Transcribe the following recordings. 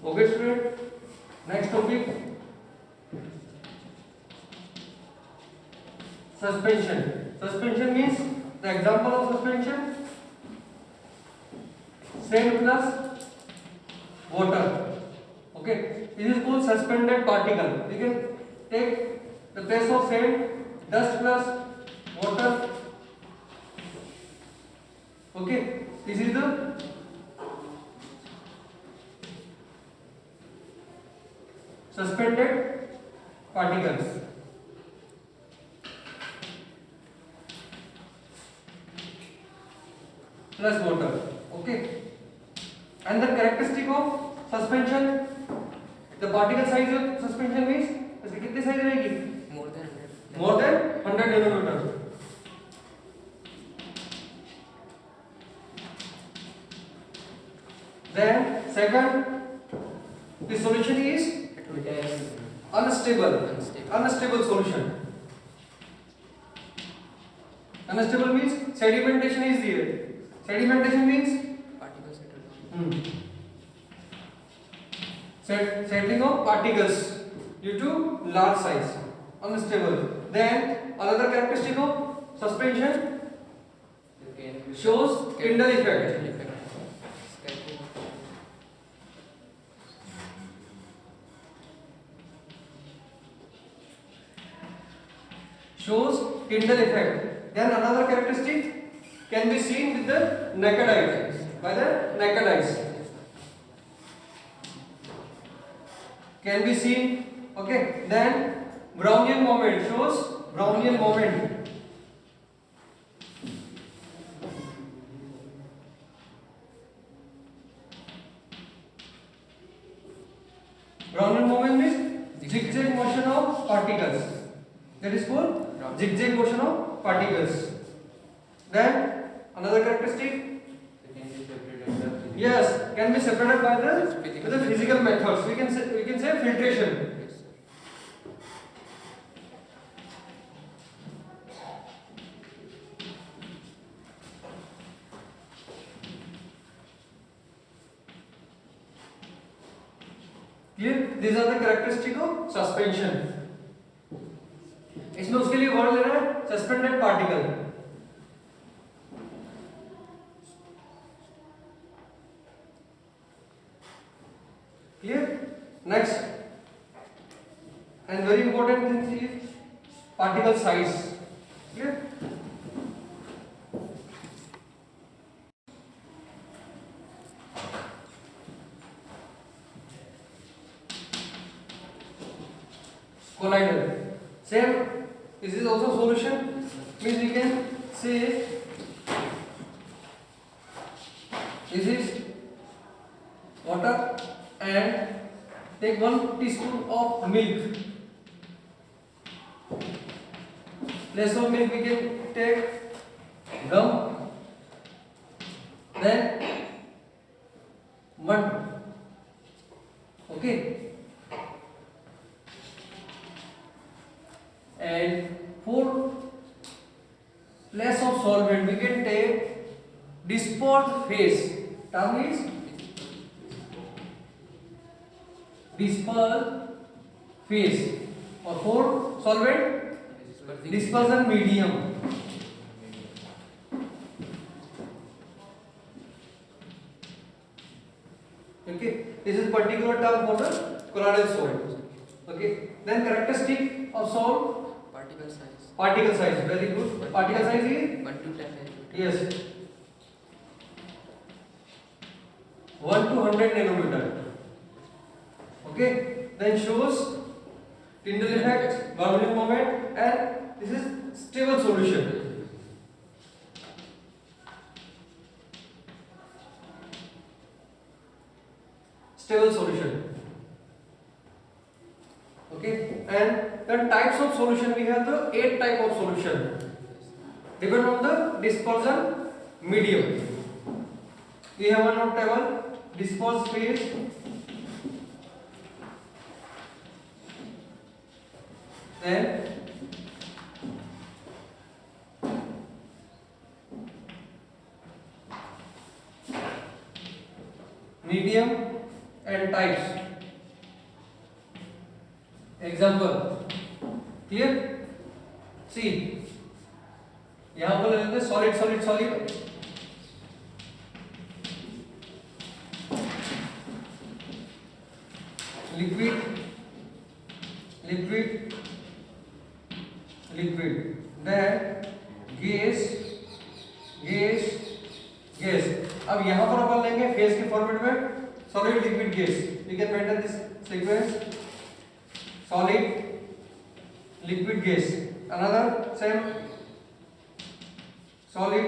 Okay student, next topic, suspension. Suspension means, the example of suspension, sand plus water. Okay, this is called suspended particle. We can take the place of sand, dust plus water. Okay, this is the suspended particles plus water. Okay, and the characteristic of suspension, the particle size of suspension means इसकी कितनी size रहेगी? more than 100 nanometer. Then second, the solution is unstable solution. Unstable means sedimentation is there. Sedimentation means settling of particles due to large size. Unstable. Then another characteristic of suspension shows Tyndall effect. Shows Tyndall effect. Then another characteristic can be seen with the naked eye, by the naked eyes. Can be seen. Okay. Then Brownian moment shows Brownian moment. Brownian moment means zigzag motion of particles. That is called zigzag motion of particles. Then another characteristic, yes, can be separated by the physical methods. We can say filtration. Clear? These are the characteristic of suspension. इसमें उसके लिए word लेना है suspended particle. Clear? Next, and very important thing is particle size. Clear? Collider. Same. This is also solution. Means we can say this is water and take 1 teaspoon of milk. Less of milk we can take gum, then mud. Okay. And for less of solvent we can take dispersed phase. Term is dispersed phase, or for solvent dispersion medium. Okay, this is particular term for the colloidal salt. Okay, then characteristic of salt. Particle size, very good. Particle size is 1 to 10. Yes, 1 to 100 nanometer. Okay, then shows Tyndall effect, Brownian moment, and this is stable solution. Stable solution. Okay, and the types of solution, we have the 8 type of solution depend on the dispersion medium. We have one on table, dispersed phase, then medium and types. Example, clear? See, यहाँ पर लेते हैं solid solid solid, liquid liquid liquid, then gas gas gas. अब यहाँ पर अपन लेंगे phase के format में solid liquid gas. We can maintain this sequence solid liquid gas. Another same solid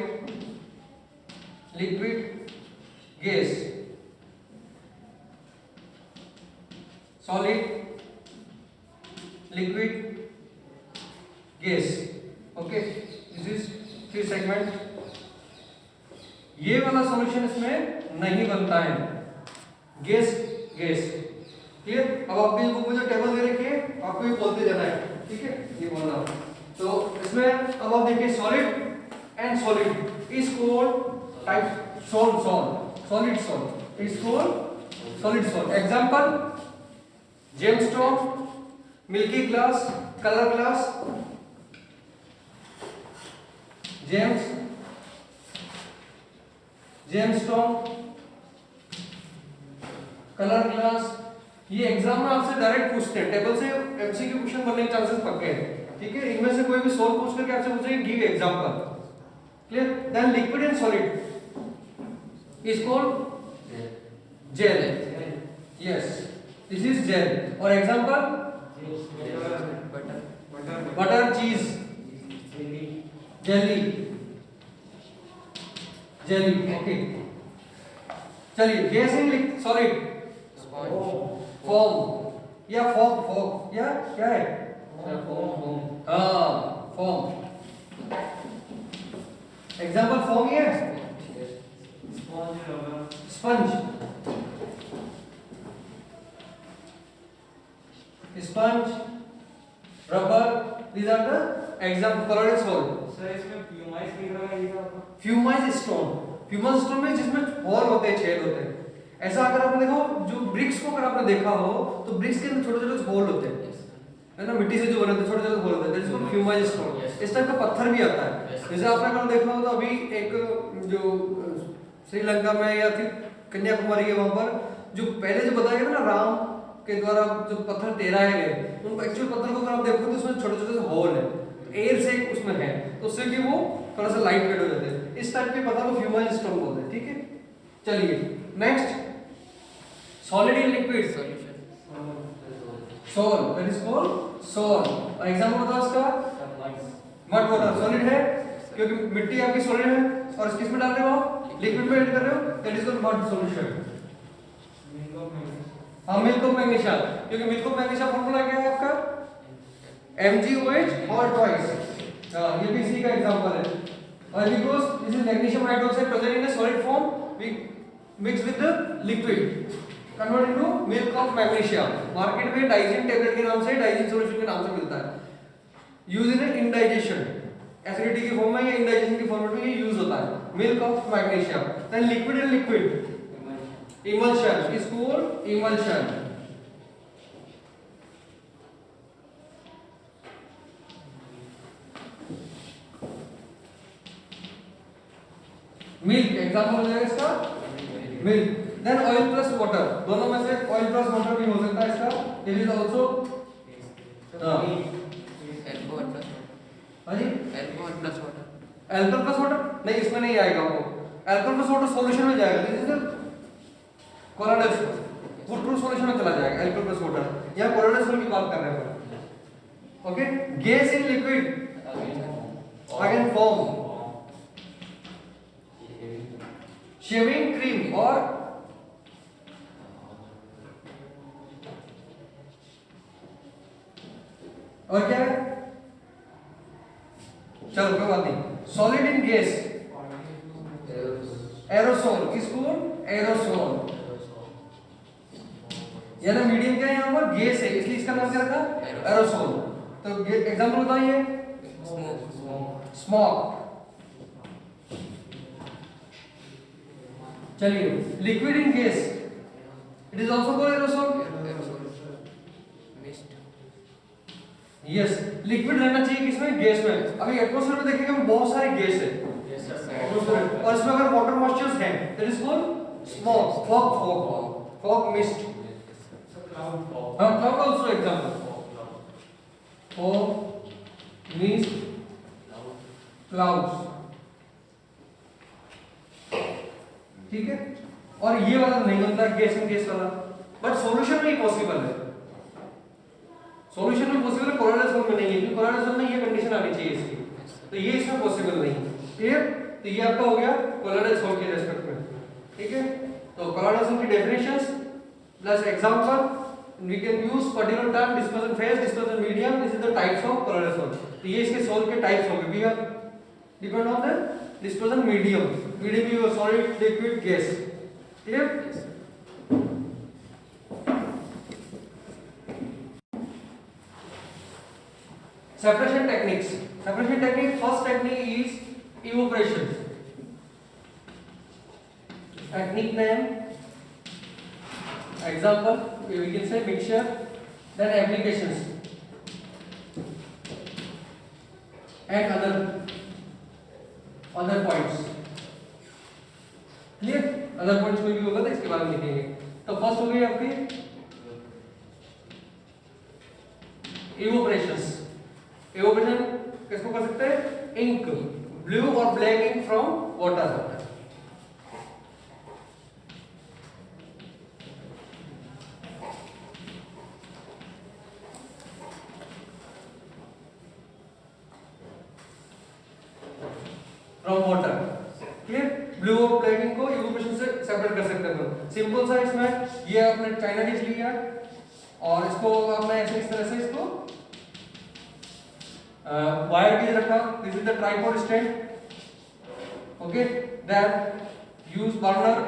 liquid gas, solid liquid gas. Okay, this is three segment. ये वाला solution इसमें नहीं बनता है, गैस गैस. क्लियर? अब आपकी बुक में जो टेबल दे रखी है आपको ये बोलते जाना है, ठीक है, ये बोलना. तो इसमें अब आप देखिए solid and solid is called type solid salt is called solid salt. Example, gemstone, milky glass, color glass. gemstone, colour glass. ये एग्जाम में आपसे डायरेक्ट पूछते हैं, टेबल से एमसीक्यू क्वेश्चन बनने के चांसेस पक्के हैं, ठीक है. इनमें से कोई भी सोल्व पूछ करके आपसे पूछेंगे give example. Clear? Then liquid and solid is called gel. Yes, this is gel. और example butter, cheese, jelly. Okay. चलिए, गैस एंड सॉलिड, फॉर्म या फॉग या क्या है? हाँ, फॉर्म. एग्जाम्पल फॉर्म ही है. Sponge, rubber. These are the example. Colored salt. Sir इसमें फ्यूमाइज लिख रहा है, ये क्या होता है? फ्यूमाइज स्टोन में जिसमें होल होते हैं, छेद होते हैं. ऐसा अगर आपने देखो, जो ब्रिक्स को अगर आपने देखा हो तो ब्रिक्स के अंदर छोटे-छोटे होल होते हैं, है ना, मिट्टी से जो बने होते हैं छोटे-छोटे होल होते हैं. That is called pumice stone. इस टाइप का पत्थर भी आता है. जैसे आपने अगर देखा हो तो अभी एक जो श्रीलंका में या फिर कन्याकुमारी है, वहां पर जो पहले जो बताया गया ना राम के द्वारा जो पत्थर तैराए गए, उन एक्चुअल पत्थर को अगर आप देखो तो उसमें छोटे-छोटे होल है, एयर से उसमें है, तो उससे कि वो थोड़ा सा लाइट वेट हो जाते हैं. इस टाइप के पत्थर को फ्यूमाइज स्टोन बोलते हैं, ठीक है. चलिए next, solid in liquid sol, that is called sol. Example बताओ इसका. मड वाटर सॉलिड है क्योंकि मिट्टी आपकी सॉलिड है, और इसके इसमें डाल रहे हो आप, लिक्विड में ऐड कर रहे हो, that is called mud solution. हाँ, मिल्क ऑफ मैग्नीशिया, क्योंकि मिल्क ऑफ मैग्नीशिया फॉर्मूला क्या है आपका? MgOH और ट्वाइस. ये भी इसी का एग्जांपल है. और because this is magnesium hydroxide present in a solid form, we mix with the liquid, convert into milk of magnesia. Market में डाइजिन टैबलेट के नाम से, डाइजिन सॉल्यूशन के नाम से मिलता है. यूज इन इंडाइजेशन, एसिडिटी की फॉर्म में या इंडाइजेशन की फॉर्मेट में ये यूज होता है. Milk of magnesia. Then liquid and liquid emulsion is called emulsion. Milk example हो जाएगा इसका, milk. Then oil plus water, दोनों में से ऑयल प्लस वाटर भी हो सकता है इसका. It is also alcohol plus water नहीं, इसमें नहीं आएगा आपको. अल्कोहल प्लस वाटर सॉल्यूशन में जाएगा. दिस इज कोलोइडल, वो ट्रू सॉल्यूशन में चला जाएगा. अल्कोहल प्लस वाटर, यहां कोलोइडल सॉल्यूशन की बात कर रहे हैं. Okay. Gas in liquid again form, shaving cream और क्या है? चलो कोई बात नहीं. सॉलिड इन गैस, एरोसोल, किसको? एरोसोल. यानी मीडियम क्या है यहाँ पर? गैस है, इसलिए इसका नाम क्या रखा? एरोसोल. तो एग्जांपल बताइए. स्मोक. चलिए, liquid in gas it is also called aerosol. Mist. Yes, liquid रहना चाहिए किसमें? गैस में। अभी एटमॉस्फेयर में देखेंगे हम बहुत सारे गैस है एटमॉस्फेयर, और इसमें अगर वाटर मॉइस्चर्स हैं that is called smog, fog mist. हाँ, cloud also example, fog mist clouds, ठीक है। और ये वाला नहीं बनता गैस एंड गैस वाला, बट सॉल्यूशन में पॉसिबल है, सॉल्यूशन में पॉसिबल है, कोलोइडल सॉल्व में नहीं है, क्योंकि कोलोइडल सॉल्व में ये कंडीशन आनी चाहिए इसकी, तो ये इसमें पॉसिबल नहीं है। क्लियर? तो ये आपका हो गया कोलोइडल सॉल्व के रेस्पेक्ट में, ठीक है। तो कोलोइडल सॉल्व की definitions plus example, we can use particular term dispersion phase, dispersion medium, this is the types of colloidal solve। तो ये इसके solve के types हो गए, we are depend on the dispersion medium, medium भी solid, liquid, gas, clear? Separation techniques, separation technique, first technique is evaporation, technique name, example we can say mixture, then applications and other points, clear? other points में भी होगा तो इसके बारे में लिखेंगे। तो फर्स्ट हो गई आपकी evaporations, evaporation किसको कर सकते हैं? इंक, ब्लू और black ink from water, from water, clear? Blue और ब्लैक इंक को इवोपोरेशन से सेपरेट कर सकते हैं। सिंपल सा इसमें ये आपने चाइना डिश लिया और इसको आपने ऐसे इस तरह से इसको वायर भी रखा, this is the tripod stand, okay. Then use burner,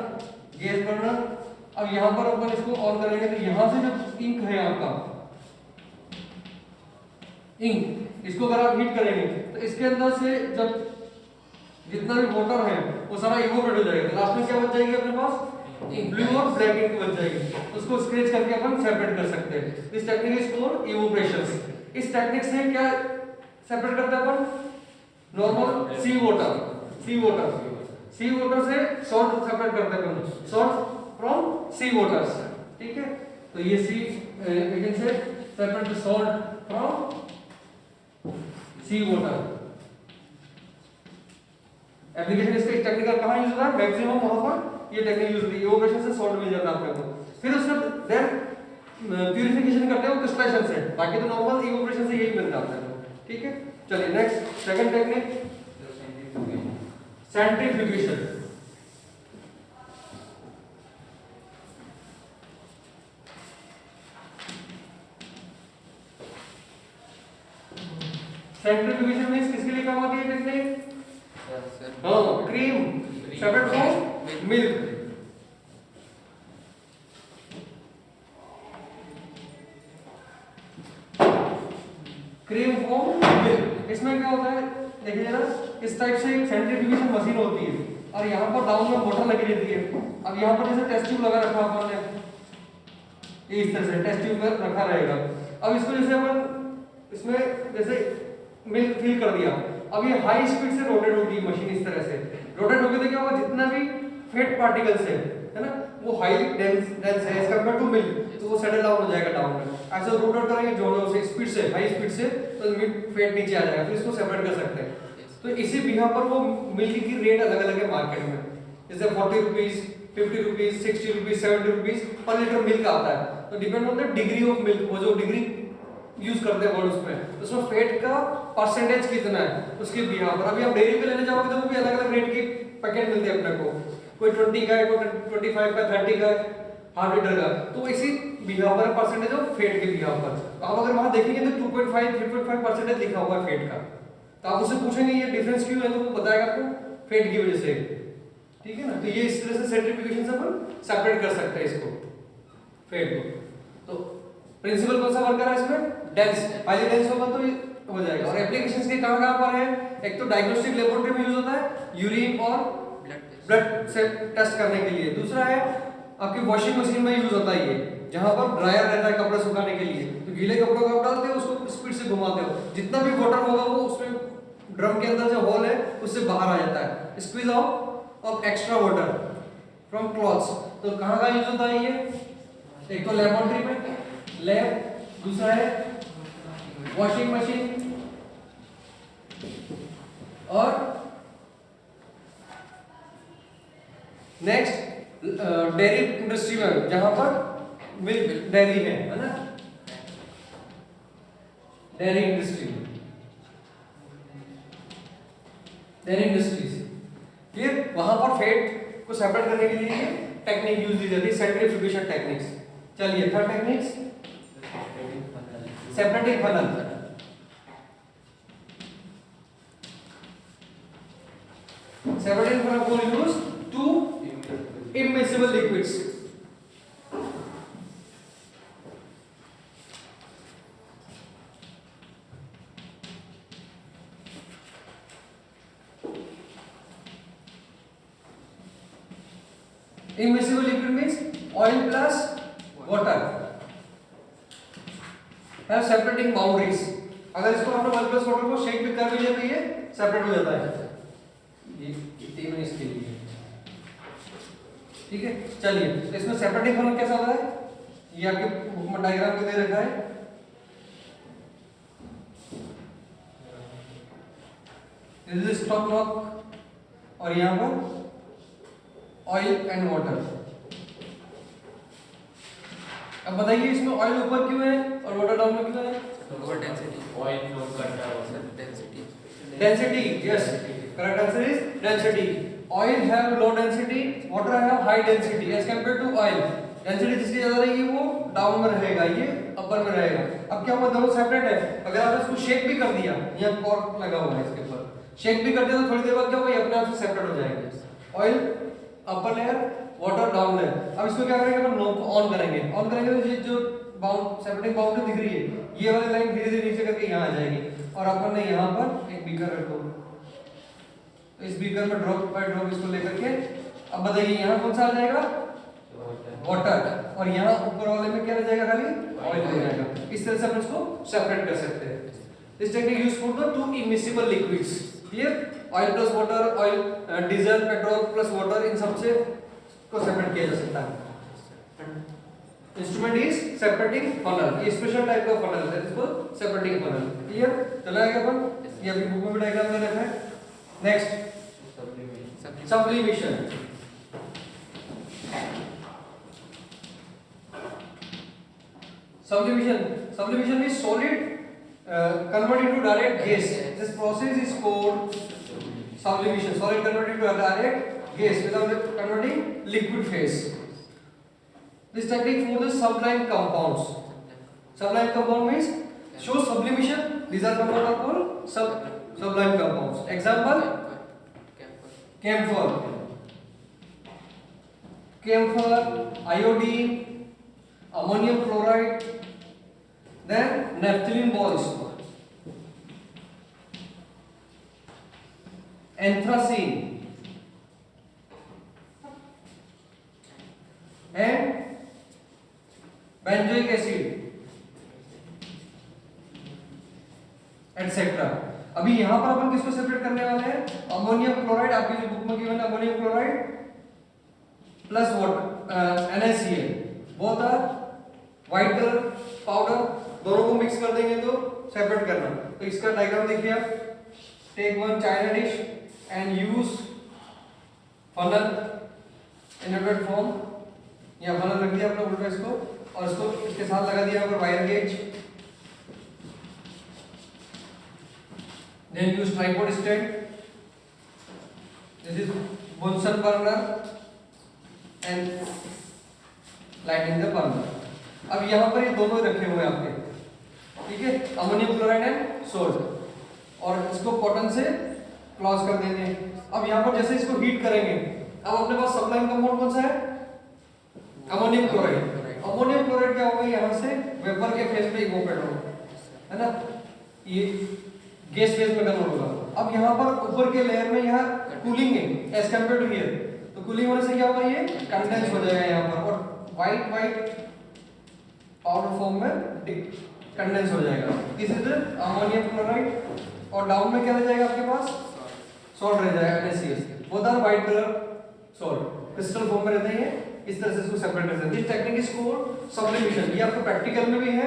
gas burner. अब यहां पर अपन इसको ऑन करेंगे तो यहां से जब इंक है आपका इंक, इसको अगर आप हीट करेंगे तो इसके अंदर से जब जितना भी वाटर है वो सारा इवोपोरेट हो जाएगा, तो लास्ट में क्या बच जाएगी अपने पास? ब्लू और ब्लैक इंक बच जाएगी, तो उसको स्क्रैच करके अपन सेपरेट कर सकते हैं। This technique is called evaporation. इस टेक्निक से क्या सेपरेट करते हैं अपन? नॉर्मल सी वाटर से सॉल्ट सेपरेट करते हैं अपन, सॉल्ट फ्रॉम सी वाटर्स, ठीक है। तो ये सी वी कैन से separate the salt from sea water. Application इसका टेक्निकल कहां यूज होता है? मैक्सिमम वहां पर ये टेक्निक यूज होती है, इवोपोरेशन से सॉल्ट मिल जाता है आपको। फिर उसमें देन प्यूरिफिकेशन करते हैं वो क्रिस्टलाइजेशन से, बाकी तो नॉर्मल इवोपोरेशन से यही मिल जाता है, ठीक है। चलिए next second technique, centrifugation. Centrifugation means किसके लिए काम आती है टेक्निक? हाँ, cream separate from milk. Cream from milk. इसमें क्या होता है देखिए जरा, इस टाइप से एक सेंट्रीफ्यूगेशन मशीन होती है और यहाँ पर डाउन में मोटर लगी रहती है। अब यहाँ पर जैसे टेस्ट ट्यूब लगा रखा अपन ने, इस तरह से टेस्ट ट्यूब पर रखा रहेगा। अब इसको जैसे अपन इसमें जैसे मिल्क फिल कर दिया, अब ये हाई स्पीड से रोटेट होगी मशीन, इस तरह से रोटेट होगी तो क्या होगा, जितना भी फेट पार्टिकल्स है ना, वो हाई डेंस है एज कंपेयर टू मिल्क, तो वो सेटल डाउन हो जाएगा डाउन में। ऐसे रोटेट करेंगे जोरों से, स्पीड से, हाई स्पीड से, तो मिल्क फेट नीचे आ जाएगा, फिर इसको सेपरेट कर सकते हैं। तो इसी बिहार पर वो मिल्क की रेट अलग अलग है मार्केट में, जैसे 40 rupees, 50 rupees, 60 rupees, 70 rupees per litre milk आता है। तो depend on the degree of milk, वो जो डिग्री यूज करते हैं वर्ड उसमें, उसमें फेट का परसेंटेज कितना है उसके बिहार पर। अभी आप डेयरी पे लेने जाओगे तो वो भी अलग अलग रेट के पैकेट मिलते हैं अपने को, कोई 20 का है, कोई 25 का, 30 का, हाफ लीटर का, तो इसी बिहार पर परसेंटेज ऑफ फेट के बिहार पर। तो आप अगर वहां देखेंगे तो 2.5, 3.5 परसेंटेज लिखा हुआ है फेट का, तो आप उससे पूछेंगे ये डिफरेंस क्यों है, तो वो बताएगा आपको फेट की वजह से, ठीक है ना। तो ये इस तरह से सेंट्रीफ्यूगेशन से अपन सेपरेट कर सकते हैं इसको, फेट को। तो प्रिंसिपल कौन सा वर्क कर रहा है इसमें? डेंस, हाईली डेंस होगा तो हो जाएगा। और एप्लीकेशंस के कहां कहां पर है? एक तो डायग्नोस्टिक लेबोरेटरी में यूज होता है यूरिन और ब्लड से टेस्ट करने के लिए, दूसरा है आपकी वॉशिंग मशीन में यूज होता है ये, जहां पर ड्रायर रहता है कपड़े सुखाने के लिए, तो गीले कपड़ों को आप डालते हो, उसको स्पीड से घुमाते हो, जितना भी वाटर होगा वो उसमें ड्रम के अंदर जो होल है उससे बाहर आ जाता है, squeeze out of extra water from clothes. तो कहाँ कहाँ यूज होता है ये? एक तो लेबोरेटरी में, लैब, दूसरा है वॉशिंग मशीन, और नेक्स्ट डेयरी इंडस्ट्री में, जहां पर मिल्क डेयरी है ना, dairy industry, dairy industries, clear? वहां पर फैट को सेपरेट करने के लिए टेक्निक यूज की जाती है, सेंट्रीफ्यूगेशन टेक्निक्स। चलिए third techniques, separating funnel. Separating funnel will use two immiscible liquids. Immiscible liquid means oil plus water have separating boundaries. अगर इसको आपने oil plus water को शेक भी कर भी लेते ये सेपरेट हो जाता है, ये तीनों इसके लिए, ठीक है। चलिए तो इसमें सेपरेटिंग फनल कैसा होता है, ये आपके बुक में डायग्राम में दे रखा है। दिस इज स्टॉप नॉक और यहां पर ऑयल एंड वाटर। अब बताइए इसमें ऑयल ऊपर क्यों है और वाटर डाउन में क्यों है? लोअर डेंसिटी, ऑयल फ्लो करता है sir, density, density, yes, correct answer is density. Oil have low density, water have high density as compared to oil. Density जिसकी ज्यादा रहेगी वो डाउन में रहेगा, ये अपर में रहेगा। अब क्या हुआ, दोनों सेपरेट है। अगर आपने इसको शेक भी कर दिया, यहाँ कॉर्क लगा हुआ है इसके ऊपर, शेक भी कर दिया तो थोड़ी देर बाद क्या होगा, ये अपने आप से सेपरेट हो जाएंगे। Oil upper layer, water down layer. अब इसको क्या करेंगे, अपन नोब को ऑन करेंगे। ऑन करेंगे तो ये जो बाउंड सेपरेटिंग बाउंड्री दिख रही है, ये वाली लाइन धीरे धीरे नीचे करके यहाँ आ जाएगी, और अपन ने यहाँ पर एक बीकर रखो, तो इस बीकर में ड्रॉप बाय ड्रॉप इसको लेकर के, अब बताइए यहाँ कौन सा आ जाएगा, वाटर, और यहाँ ऊपर वाले में क्या रह जाएगा, खाली ऑयल रह जाएगा। इस तरह से अपन इसको सेपरेट कर सकते हैं। This technique used for the two immiscible liquids, clear? Oil plus water, oil, diesel, petrol plus water, इन सबसे को सेपरेट किया जा सकता है। इंस्ट्रूमेंट इज सेपरेटिंग फनल, ये स्पेशल टाइप का फनल है, इसको सेपरेटिंग फनल, क्लियर? चला गया अपन, ये अभी बुक में भी डायग्राम दे रखा है। Next sublimation. Sublimation means solid converted into direct gas. This process is called sublimation. Solid converted into direct gas without converting liquid phase. This technique for the sublime compounds. Sublime compound means show sublimation. These are compounds are called sublime compounds. Example: camphor, iodine, ammonium chloride, then naphthalene balls, anthracene, and benzoic acid, etc. अभी यहां पर अपन किसको separate करने वाले हैं, ammonium chloride, आपकी जो book में गिवन है ammonium chloride plus water NaCl, both are white colour powder, दोनों को मिक्स कर देंगे तो सेपरेट करना। तो इसका डायग्राम देखिए आप, take one china dish and use funnel in a form, या फनल रख दिया आपने उल्टा इसको, और इसको इसके साथ लगा दिया यहाँ पर wire gauge, then use tripod stand, this is Bunsen burner and lighting the burner। अब यहाँ पर ये दोनों रखे हुए हैं आपके, ठीक है, अमोनियम क्लोराइड एंड सोल्ट, और इसको कॉटन से क्लोज कर देंगे। अब यहाँ पर जैसे इसको हीट करेंगे, अब अपने पास सब्लाइम कंपाउंड कौन सा है, अमोनियम क्लोराइड। अमोनियम क्लोराइड क्या होगा, यहाँ से वेपर के फेज में इवोपेट होगा, है ना, ये गैस फेज में कन्वर्ट होगा। अब यहाँ पर ऊपर के लेयर में यहाँ कूलिंग है एज कंपेयर टू हियर, तो कूलिंग होने से क्या होगा, ये कंडेंस हो जाएगा यहाँ पर और व्हाइट पाउडर फॉर्म में कंडेंस हो जाएगा। दिस इज अमोनियम क्लोराइड और डाउन में क्या रह जाएगा आपके पास, सॉल्ट रह जाएगा NaCl। Both are white colour salt, crystal form में रहते हैं, इस तरह से इसको सेपरेट करते हैं। This technique is called sublimation. ये आपको प्रैक्टिकल में भी है,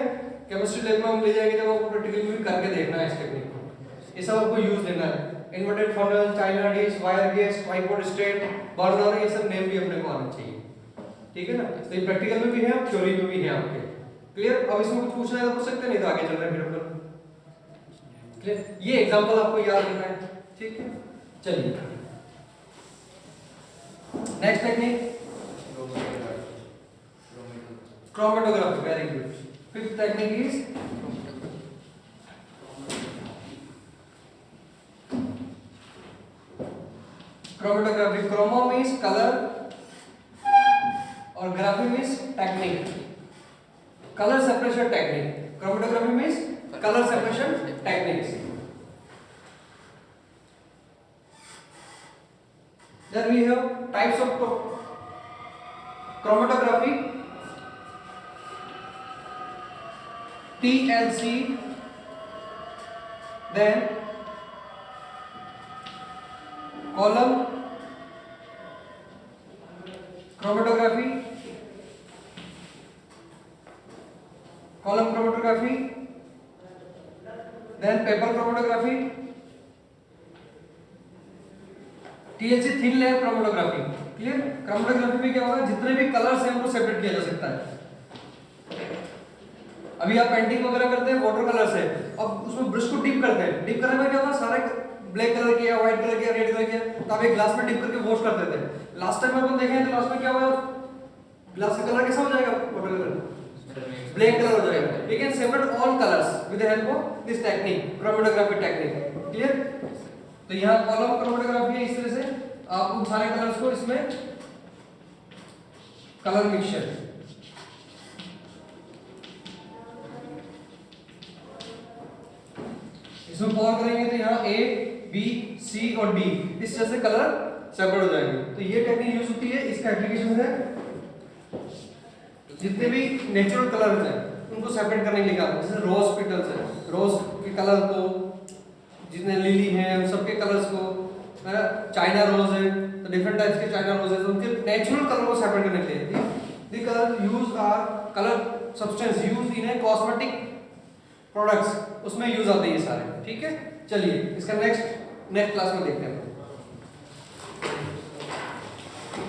केमिस्ट्री लैब में हम ले जाएंगे जब आपको प्रैक्टिकल में भी करके देखना है इस टेक्निक को। ये सब आपको यूज देना है। Inverted funnel, China dish, wire gas, tripod stand, burner, ये सब नेम भी अपने को आना चाहिए, ठीक है ना। तो ये प्रैक्टिकल में भी है, थ्योरी में भी है आपके। क्लियर? अब इसमें कुछ पूछना है तो पूछ सकते हैं, नहीं तो आगे चल रहे हैं फिर अपन। क्लियर? ये एग्जांपल आपको याद रखना है, ठीक है। चलिए next technique chromatography. Very good. Fifth technique is chromatography. Chromo means colour और graphy means technique, colour separation technique. Chromatography means colour separation techniques. Then we have types of chromatography. TLC, then column chromatography, column chromatography, then paper chromatography, TLC thin layer chromatography. Clear? Chromatography में क्या होगा, जितने भी colours हैं उनको separate किया जा सकता है। अभी आप पेंटिंग वगैरह करते हैं वाटर कलर से, अब उसमें ब्रश को डिप करते हैं, डिप करने में क्या होता है, सारे ब्लैक कलर के या व्हाइट कलर के या रेड कलर के, तो आप एक ग्लास में डिप करके वॉश करते थे। लास्ट टाइम अपन देखें तो लास्ट में क्या हुआ, ग्लास का कलर कैसा हो जाएगा, वाटर कलर ब्लैक कलर हो जाएगा। We can separate all colours with the help of this technique, chromatography technique. Clear? तो यहाँ कॉलम क्रोमेटोग्राफी है, इस तरह से आप उन सारे कलर्स को इसमें कलर मिक्सचर, इसमें पॉर करेंगे तो यहाँ A, B, C और D इस तरह से कलर सेपरेट हो जाएंगे। तो ये टेक्निक यूज होती है, इसका एप्लीकेशन है जितने भी नेचुरल कलर्स हैं उनको सेपरेट करने के लिए काम, जैसे रोज पेटल्स है, रोज के कलर को, जितने लिली हैं उन सबके कलर्स को, चाइना रोज है तो डिफरेंट टाइप्स के चाइना रोज है, तो उनके नेचुरल कलर को सेपरेट करने के लिए the colour use are colour substance use in a cosmetic products, उसमें यूज आते हैं ये सारे, ठीक है। चलिए इसका नेक्स्ट क्लास में देखते हैं।